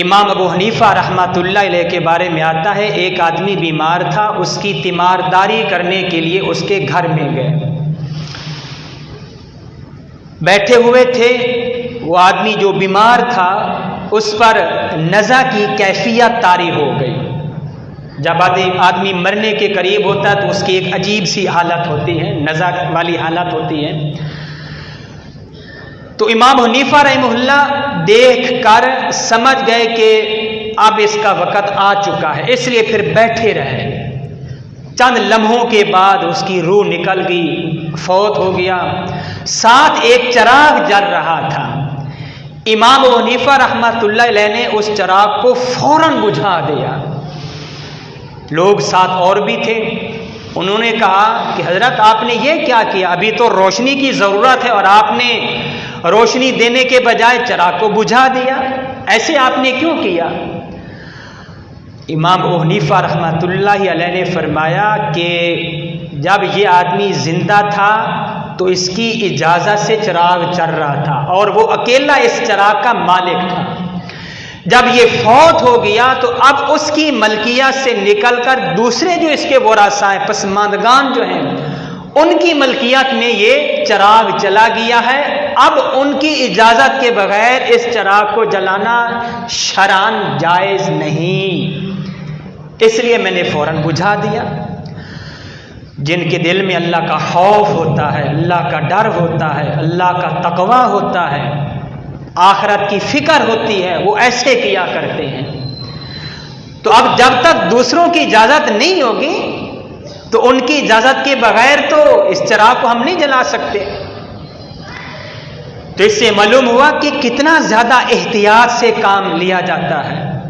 امام ابو حنیفہ رحمۃ اللہ علیہ کے بارے میں آتا ہے، ایک آدمی بیمار تھا، اس کی تیمارداری کرنے کے لیے اس کے گھر میں گئے، بیٹھے ہوئے تھے، وہ آدمی جو بیمار تھا اس پر نزع کی کیفیت طاری ہو گئی۔ جب آدمی مرنے کے قریب ہوتا ہے تو اس کی ایک عجیب سی حالت ہوتی ہے، نزع والی حالت ہوتی ہے۔ تو امام حنیفہ رحمہ اللہ دیکھ کر سمجھ گئے کہ اب اس کا وقت آ چکا ہے، اس لیے پھر بیٹھے رہے۔ چند لمحوں کے بعد اس کی روح نکل گئی، فوت ہو گیا۔ ساتھ ایک چراغ جل رہا تھا، امام ابو حنیفہ رحمۃ اللہ علیہ نے اس چراغ کو فوراً بجھا دیا۔ لوگ ساتھ اور بھی تھے، انہوں نے کہا کہ حضرت آپ نے یہ کیا کیا؟ ابھی تو روشنی کی ضرورت ہے اور آپ نے روشنی دینے کے بجائے چراغ کو بجھا دیا، ایسے آپ نے کیوں کیا؟ امام ابو حنیفہ رحمۃ اللہ علیہ نے فرمایا کہ جب یہ آدمی زندہ تھا تو اس کی اجازت سے چراغ چل رہا تھا اور وہ اکیلا اس چراغ کا مالک تھا۔ جب یہ فوت ہو گیا تو اب اس کی ملکیت سے نکل کر دوسرے جو اس کے ورثاء ہیں، پسماندگان جو ہیں، ان کی ملکیت میں یہ چراغ چلا گیا ہے۔ اب ان کی اجازت کے بغیر اس چراغ کو جلانا شرعاً جائز نہیں، اس لیے میں نے فوراً بجھا دیا۔ جن کے دل میں اللہ کا خوف ہوتا ہے، اللہ کا ڈر ہوتا ہے، اللہ کا تقوی ہوتا ہے، آخرت کی فکر ہوتی ہے، وہ ایسے کیا کرتے ہیں۔ تو اب جب تک دوسروں کی اجازت نہیں ہوگی تو ان کی اجازت کے بغیر تو اس چراغ کو ہم نہیں جلا سکتے۔ تو اس سے معلوم ہوا کہ کتنا زیادہ احتیاط سے کام لیا جاتا ہے۔